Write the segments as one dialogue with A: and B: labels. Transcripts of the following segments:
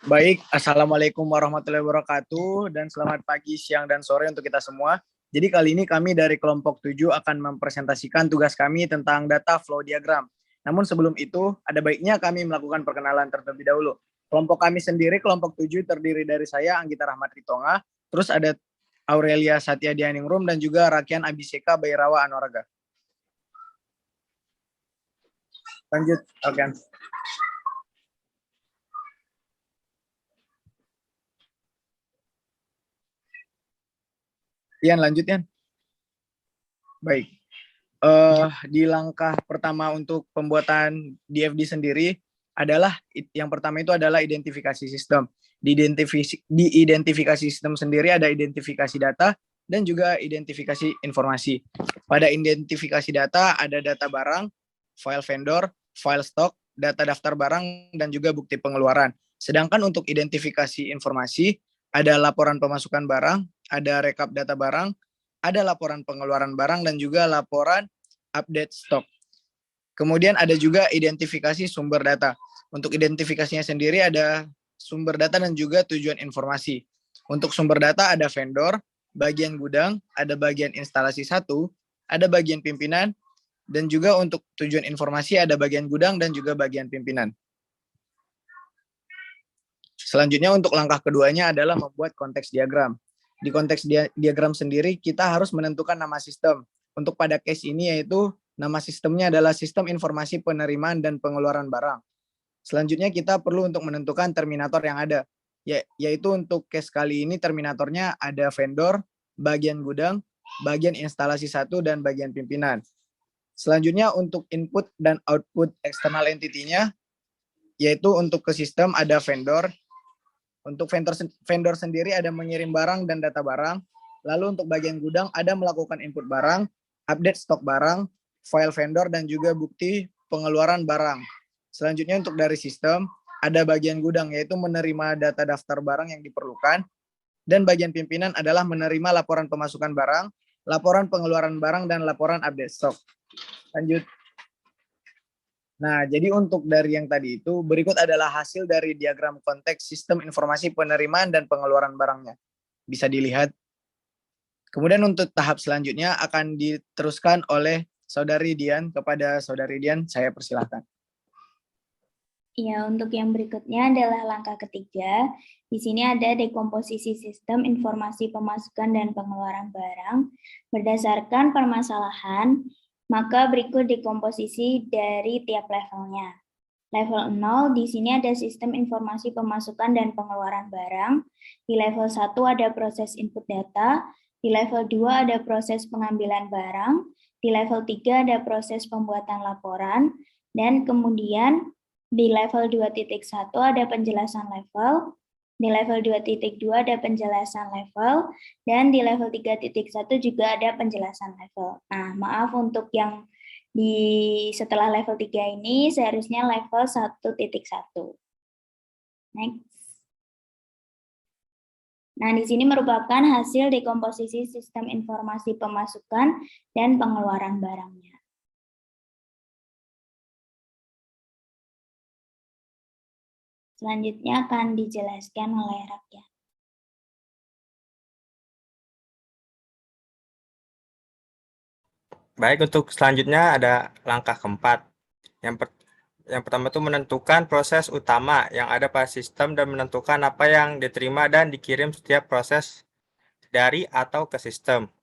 A: Baik, Assalamualaikum warahmatullahi wabarakatuh, dan selamat pagi, siang, dan sore untuk kita semua. Jadi kali ini kami dari kelompok 7 akan mempresentasikan tugas kami tentang data flow diagram. Namun sebelum itu, ada baiknya kami melakukan perkenalan terlebih dahulu. Kelompok kami sendiri, kelompok 7 terdiri dari saya, Anggita Rahmat Ritonga, terus ada Aurelia Satya Dianingrum, dan juga Rakian Abiseka Bairawa Anoraga. Lanjut, Rakian. Ian, lanjut, Ian. Baik. Di langkah pertama untuk pembuatan DFD sendiri adalah yang pertama itu adalah identifikasi sistem. Di identifikasi sistem sendiri ada identifikasi data dan juga identifikasi informasi. Pada identifikasi data ada data barang, file vendor, file stok, data daftar barang, dan juga bukti pengeluaran. Sedangkan untuk identifikasi informasi ada laporan pemasukan barang, ada rekap data barang, ada laporan pengeluaran barang, dan juga laporan update stok. Kemudian ada juga identifikasi sumber data. Untuk identifikasinya sendiri ada sumber data dan juga tujuan informasi. Untuk sumber data ada vendor, bagian gudang, ada bagian instalasi 1, ada bagian pimpinan, dan juga untuk tujuan informasi ada bagian gudang dan juga bagian pimpinan. Selanjutnya untuk langkah keduanya adalah membuat konteks diagram. Di konteks diagram sendiri kita harus menentukan nama sistem. Untuk pada case ini yaitu nama sistemnya adalah sistem informasi penerimaan dan pengeluaran barang. Selanjutnya kita perlu untuk menentukan terminator yang ada. Yaitu untuk case kali ini terminatornya ada vendor, bagian gudang, bagian instalasi 1, dan bagian pimpinan. Selanjutnya untuk input dan output eksternal entity-nya yaitu untuk ke sistem ada vendor. Untuk vendor sendiri ada mengirim barang dan data barang. Lalu untuk bagian gudang ada melakukan input barang, update stok barang, file vendor, dan juga bukti pengeluaran barang. Selanjutnya untuk dari sistem ada bagian gudang yaitu menerima data daftar barang yang diperlukan. Dan bagian pimpinan adalah menerima laporan pemasukan barang, laporan pengeluaran barang, dan laporan update stok. Lanjut. Nah, jadi untuk dari yang tadi itu, berikut adalah hasil dari diagram konteks sistem informasi penerimaan dan pengeluaran barangnya. Bisa dilihat. Kemudian untuk tahap selanjutnya akan diteruskan oleh Saudari Dian. Kepada Saudari Dian, saya persilahkan.
B: Ya, untuk yang berikutnya adalah langkah ketiga. Di sini ada dekomposisi sistem informasi pemasukan dan pengeluaran barang berdasarkan permasalahan. Maka berikut dekomposisi dari tiap levelnya. Level 0, di sini ada sistem informasi pemasukan dan pengeluaran barang. Di level 1 ada proses input data. Di level 2 ada proses pengambilan barang. Di level 3 ada proses pembuatan laporan. Dan kemudian di level 2.1 ada penjelasan level. Di level 2.2 ada penjelasan level, dan di level 3.1 juga ada penjelasan level. Nah, maaf untuk yang setelah level 3 ini seharusnya level 1.1. Next. Nah, di sini merupakan hasil dekomposisi sistem informasi pemasukan dan pengeluaran barangnya. Selanjutnya akan dijelaskan oleh Rakyat.
C: Baik, untuk selanjutnya ada langkah keempat. Yang pertama itu menentukan proses utama yang ada pada sistem dan menentukan apa yang diterima dan dikirim setiap proses dari atau ke sistem.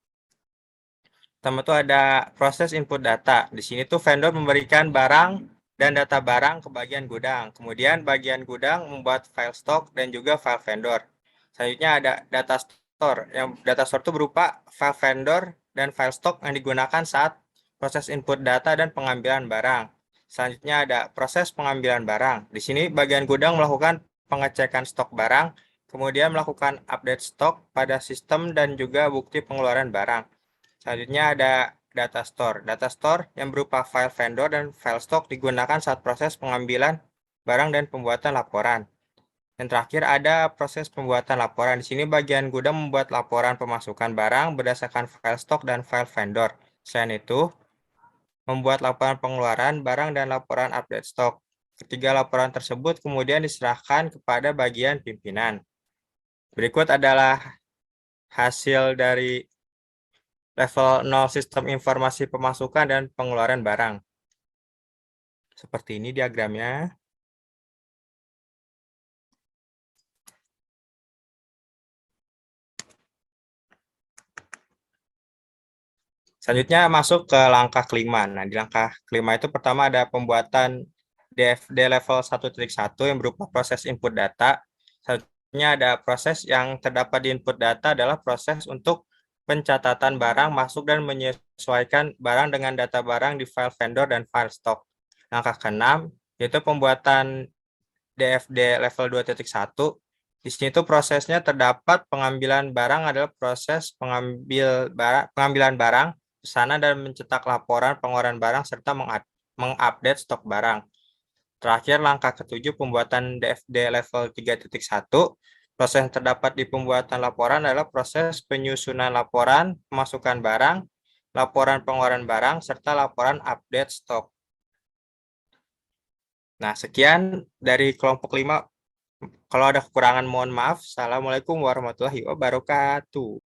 C: Pertama itu ada proses input data. Di sini tuh vendor memberikan barang dan data barang ke bagian gudang. Kemudian bagian gudang membuat file stok dan juga file vendor. Selanjutnya ada data store. Yang data store itu berupa file vendor dan file stok yang digunakan saat proses input data dan pengambilan barang. Selanjutnya ada proses pengambilan barang. Di sini bagian gudang melakukan pengecekan stok barang, kemudian melakukan update stok pada sistem dan juga bukti pengeluaran barang. Selanjutnya ada data store. Data store yang berupa file vendor dan file stok digunakan saat proses pengambilan barang dan pembuatan laporan. Yang terakhir ada proses pembuatan laporan. Di sini bagian gudang membuat laporan pemasukan barang berdasarkan file stok dan file vendor. Selain itu, membuat laporan pengeluaran barang dan laporan update stok. Ketiga laporan tersebut kemudian diserahkan kepada bagian pimpinan. Berikut adalah hasil dari level 0 sistem informasi pemasukan dan pengeluaran barang. Seperti ini diagramnya. Selanjutnya masuk ke langkah kelima. Nah, di langkah kelima itu pertama ada pembuatan DFD level 1.1 yang berupa proses input data. Selanjutnya ada proses yang terdapat di input data adalah proses untuk pencatatan barang masuk dan menyesuaikan barang dengan data barang di file vendor dan file stok. Langkah keenam yaitu pembuatan DFD level 2.1. Di sini tuh prosesnya terdapat pengambilan barang adalah proses pengambilan barang, pesanan dan mencetak laporan pengeluaran barang serta mengupdate stok barang. Terakhir langkah ketujuh pembuatan DFD level 3.1. Proses yang terdapat di pembuatan laporan adalah proses penyusunan laporan pemasukan barang, laporan pengeluaran barang serta laporan update stok. Nah, sekian dari kelompok 5. Kalau ada kekurangan mohon maaf. Assalamualaikum warahmatullahi wabarakatuh.